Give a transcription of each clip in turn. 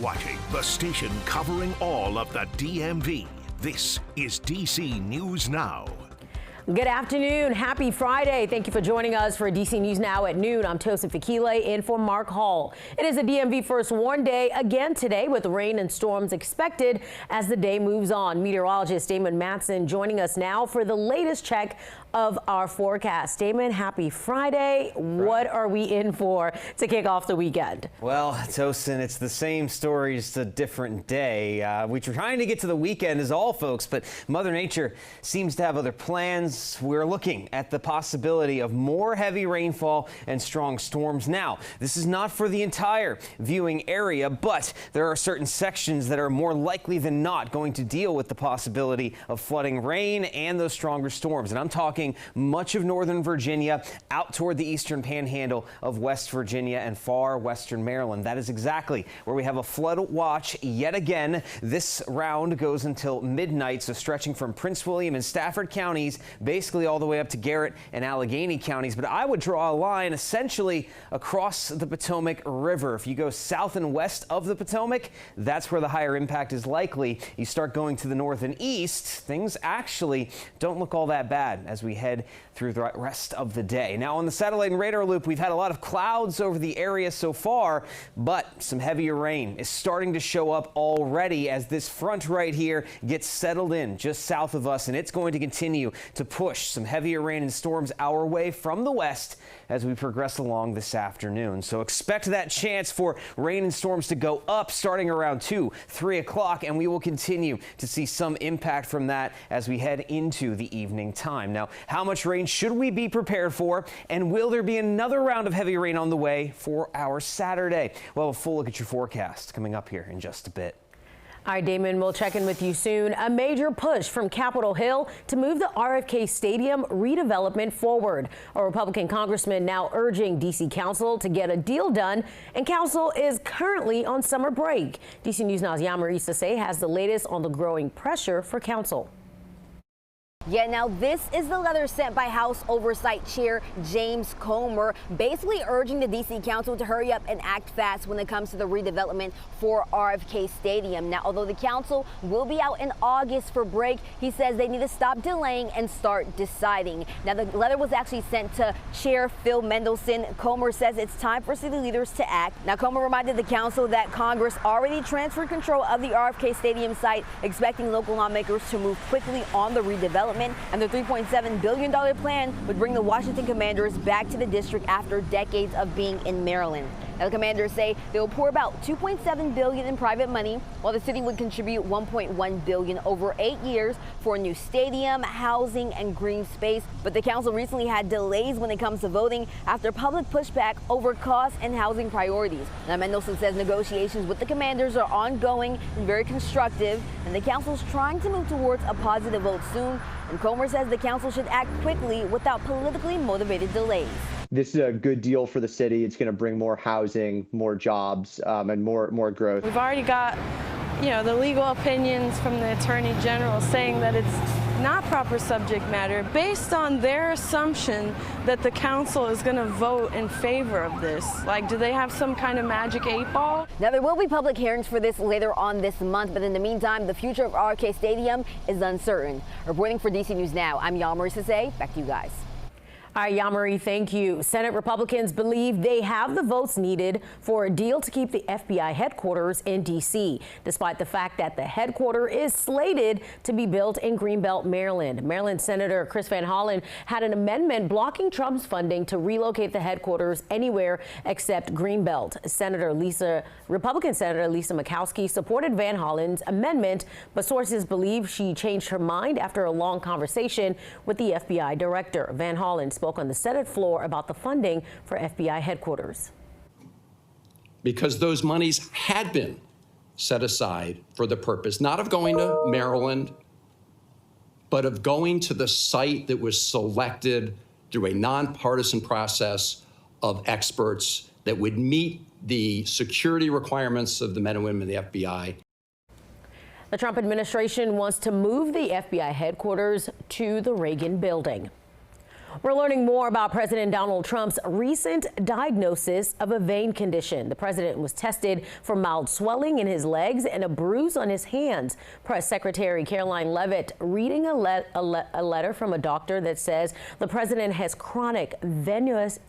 watching the station covering all of the DMV. This is DC News Now. Good afternoon. Happy Friday. Thank you for joining us for DC News Now at noon. I'm Tosin Fakile in for Mark Hall. It is a DMV first warn day again today with rain and storms expected as the day moves on. Meteorologist Damon Matson joining us now for the latest check of our forecast. Damon, happy Friday. What are we in for to kick off the weekend? Well, Tosin, it's the same story, just a different day. We're trying to get to the weekend as all folks, but Mother Nature seems to have other plans. We're looking at the possibility of more heavy rainfall and strong storms. Now, this is not for the entire viewing area, but there are certain sections that are more likely than not going to deal with the possibility of flooding rain and those stronger storms. And I'm talking much of northern Virginia out toward the eastern panhandle of West Virginia and far western Maryland. That is exactly where we have a flood watch yet again. This round goes until midnight, so stretching from Prince William and Stafford counties, basically all the way up to Garrett and Allegheny counties. But I would draw a line essentially across the Potomac River. If you go south and west of the Potomac, that's where the higher impact is likely. You start going to the north and east, things actually don't look all that bad as we head through the rest of the day. Now on the satellite and radar loop, we've had a lot of clouds over the area so far, but some heavier rain is starting to show up already as this front right here gets settled in just south of us, and it's going to continue to push some heavier rain and storms our way from the west as we progress along this afternoon. So expect that chance for rain and storms to go up starting around 2, 3 o'clock, and we will continue to see some impact from that as we head into the evening time. Now, how much rain should we be prepared for, and will there be another round of heavy rain on the way for our Saturday? We'll have a full look at your forecast coming up here in just a bit. All right, Damon, we'll check in with you soon. A major push from Capitol Hill to move the RFK Stadium redevelopment forward. A Republican congressman now urging D.C. Council to get a deal done, and Council is currently on summer break. D.C. News Now's Yamari Sase has the latest on the growing pressure for Council. Yeah, now this is the letter sent by House Oversight Chair James Comer, basically urging the D.C. Council to hurry up and act fast when it comes to the redevelopment for RFK Stadium. Now, although the council will be out in August for break, he says they need to stop delaying and start deciding. Now, the letter was actually sent to Chair Phil Mendelson. Comer says it's time for city leaders to act. Now, Comer reminded the council that Congress already transferred control of the RFK Stadium site, expecting local lawmakers to move quickly on the redevelopment. And the $3.7 billion plan would bring the Washington Commanders back to the district after decades of being in Maryland. Now, the Commanders say they will pour about $2.7 billion in private money, while the city would contribute $1.1 billion over 8 years for a new stadium, housing, and green space. But the council recently had delays when it comes to voting after public pushback over costs and housing priorities. Now, Mendelson says negotiations with the Commanders are ongoing and very constructive, and the council is trying to move towards a positive vote soon. And Comer says the council should act quickly without politically motivated delays. This is a good deal for the city. It's going to bring more housing, more jobs, and more growth. We've already got, the legal opinions from the Attorney General saying that it's not proper subject matter based on their assumption that the council is going to vote in favor of this. Like, do they have some kind of magic 8-ball? Now, there will be public hearings for this later on this month, but in the meantime, the future of RFK Stadium is uncertain. Reporting for DC News Now, I'm Yamari Sase. Back to you guys. All right, Yamari, thank you. Senate Republicans believe they have the votes needed for a deal to keep the FBI headquarters in D.C., despite the fact that the headquarters is slated to be built in Greenbelt, Maryland. Maryland Senator Chris Van Hollen had an amendment blocking Trump's funding to relocate the headquarters anywhere except Greenbelt. Republican Senator Lisa Murkowski supported Van Hollen's amendment, but sources believe she changed her mind after a long conversation with the FBI director. Van Hollen spoke on the Senate floor about the funding for FBI headquarters. Because those monies had been set aside for the purpose, not of going to Maryland, but of going to the site that was selected through a nonpartisan process of experts that would meet the security requirements of the men and women of the FBI. The Trump administration wants to move the FBI headquarters to the Reagan building. We're learning more about President Donald Trump's recent diagnosis of a vein condition. The president was tested for mild swelling in his legs and a bruise on his hands. Press Secretary Caroline Leavitt reading a letter from a doctor that says the president has chronic venous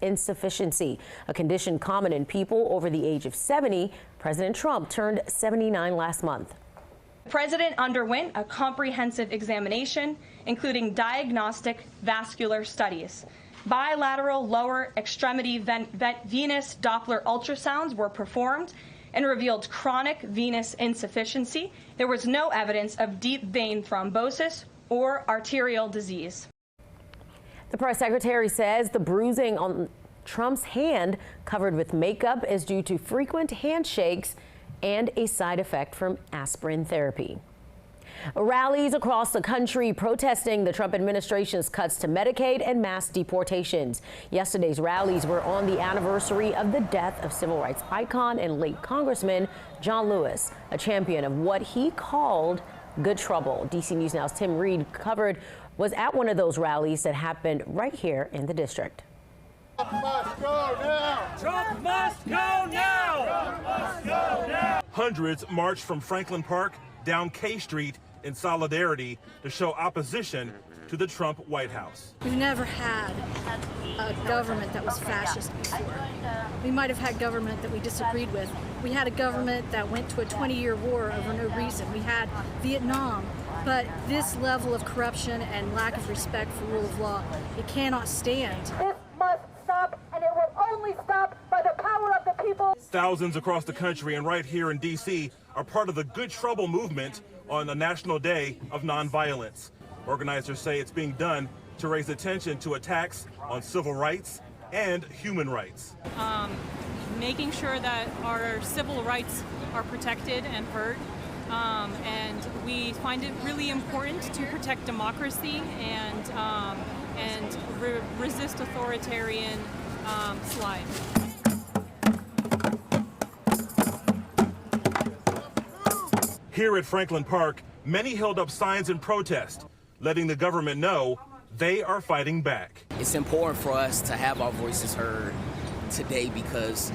insufficiency, a condition common in people over the age of 70. President Trump turned 79 last month. The president underwent a comprehensive examination, including diagnostic vascular studies. Bilateral lower extremity venous Doppler ultrasounds were performed and revealed chronic venous insufficiency. There was no evidence of deep vein thrombosis or arterial disease. The press secretary says the bruising on Trump's hand covered with makeup is due to frequent handshakes and a side effect from aspirin therapy. Rallies across the country protesting the Trump administration's cuts to Medicaid and mass deportations. Yesterday's rallies were on the anniversary of the death of civil rights icon and late Congressman John Lewis, a champion of what he called good trouble. DC News Now's Tim Reed was at one of those rallies that happened right here in the district. Trump must go now! Trump must go now! Trump must go now! Hundreds marched from Franklin Park down K Street in solidarity to show opposition to the Trump White House. We've never had a government that was fascist before. We might have had government that we disagreed with. We had a government that went to a 20-year war over no reason. We had Vietnam. But this level of corruption and lack of respect for rule of law, it cannot stand. This must stop, and it will only stop by the power of the people. Thousands across the country and right here in D.C. are part of the Good Trouble movement on a National Day of Nonviolence. Organizers say it's being done to raise attention to attacks on civil rights and human rights. Making sure that our civil rights are protected and heard. And we find it really important to protect democracy and resist authoritarian slide. Here at Franklin Park, many held up signs in protest, letting the government know they are fighting back. It's important for us to have our voices heard today because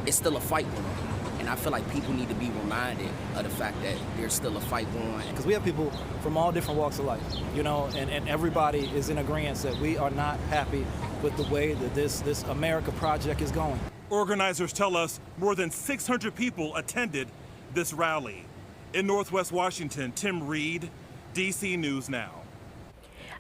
it's still a fight going on. And I feel like people need to be reminded of the fact that there's still a fight going on. Because we have people from all different walks of life, you know, and everybody is in agreement that we are not happy with the way that this America project is going. Organizers tell us more than 600 people attended this rally. In Northwest Washington, Tim Reed, DC News Now.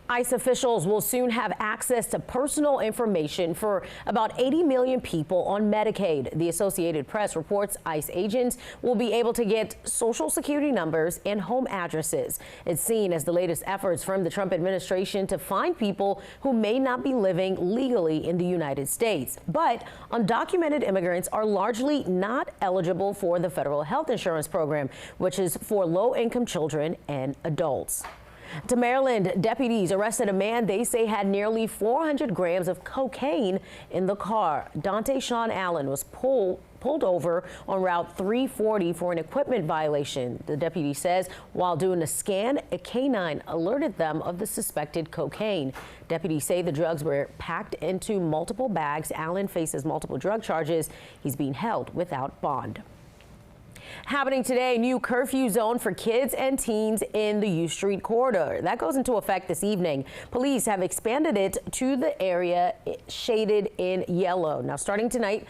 ICE officials will soon have access to personal information for about 80 million people on Medicaid. The Associated Press reports ICE agents will be able to get Social Security numbers and home addresses. It's seen as the latest efforts from the Trump administration to find people who may not be living legally in the United States. But undocumented immigrants are largely not eligible for the federal health insurance program, which is for low-income children and adults. To Maryland, deputies arrested a man they say had nearly 400 grams of cocaine in the car. Dante Sean Allen was pulled over on Route 340 for an equipment violation. The deputy says while doing a scan, a canine alerted them of the suspected cocaine. Deputies say the drugs were packed into multiple bags. Allen faces multiple drug charges. He's being held without bond. Happening today, new curfew zone for kids and teens in the U Street corridor. That goes into effect this evening. Police have expanded it to the area shaded in yellow. Now, starting tonight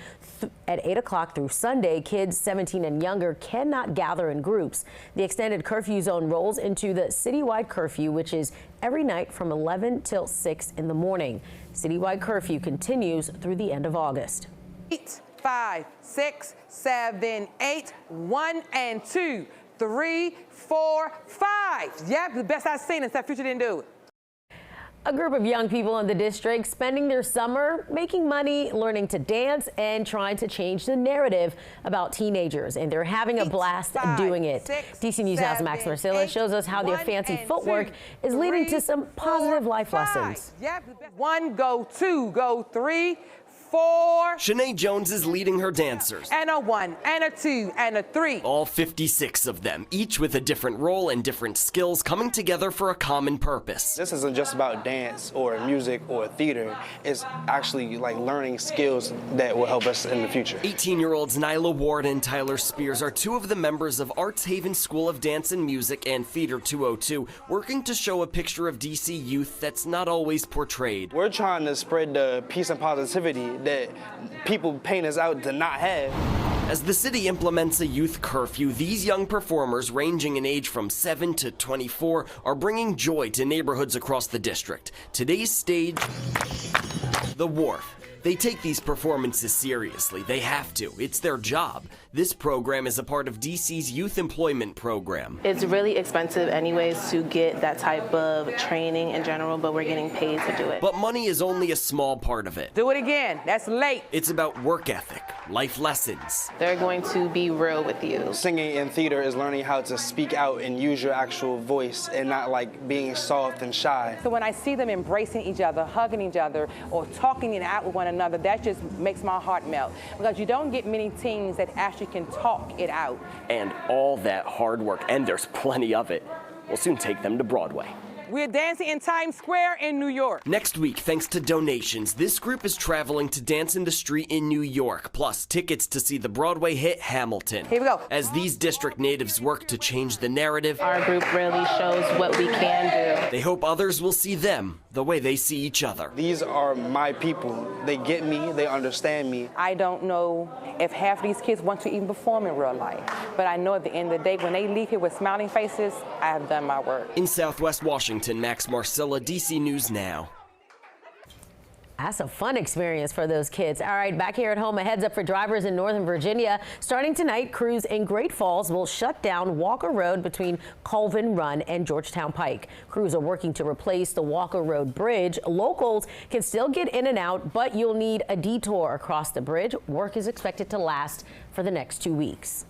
at 8 o'clock through Sunday, kids 17 and younger cannot gather in groups. The extended curfew zone rolls into the citywide curfew, which is every night from 11 till 6 in the morning. Citywide curfew continues through the end of August. 8, 5, 6, 7, 8, 1 and 2, 3, 4, 5. Yep, the best I've seen since Future didn't do it. A group of young people in the district spending their summer making money, learning to dance, and trying to change the narrative about teenagers. And they're having a blast doing it. DC News Now's Max Marcilla shows us how their fancy footwork is leading to some positive life lessons. Yep, 1, go 2, go 3, 4. Shanae Jones is leading her dancers. And a 1, and a 2, and a 3. All 56 of them, each with a different role and different skills coming together for a common purpose. This isn't just about dance or music or theater. It's actually like learning skills that will help us in the future. 18-year-olds Nyla Ward and Tyler Spears are two of the members of Arts Haven School of Dance and Music and Theater 202, working to show a picture of DC youth that's not always portrayed. We're trying to spread the peace and positivity that people paint us out to not have. As the city implements a youth curfew, these young performers, ranging in age from 7 to 24, are bringing joy to neighborhoods across the district. Today's stage, The Wharf. They take these performances seriously. They have to. It's their job. This program is a part of DC's youth employment program. It's really expensive anyways to get that type of training in general, but we're getting paid to do it. But money is only a small part of it. Do it again. That's late. It's about work ethic, life lessons. They're going to be real with you. Singing in theater is learning how to speak out and use your actual voice and not like being soft and shy. So when I see them embracing each other, hugging each other, or talking it out with one another, that just makes my heart melt. Because you don't get many teens that actually can talk it out. And all that hard work, and there's plenty of it, will soon take them to Broadway. We're dancing in Times Square in New York. Next week, thanks to donations, this group is traveling to Dance in the Street in New York, plus tickets to see the Broadway hit Hamilton. Here we go. As these district natives work to change the narrative, our group really shows what we can do. They hope others will see them the way they see each other. These are my people. They get me, they understand me. I don't know if half of these kids want to even perform in real life, but I know at the end of the day, when they leave here with smiling faces, I have done my work. In Southwest Washington, Max Marcella, DC News Now. That's a fun experience for those kids. All right, back here at home, a heads up for drivers in Northern Virginia. Starting tonight, crews in Great Falls will shut down Walker Road between Colvin Run and Georgetown Pike. Crews are working to replace the Walker Road bridge. Locals can still get in and out, but you'll need a detour across the bridge. Work is expected to last for the next 2 weeks.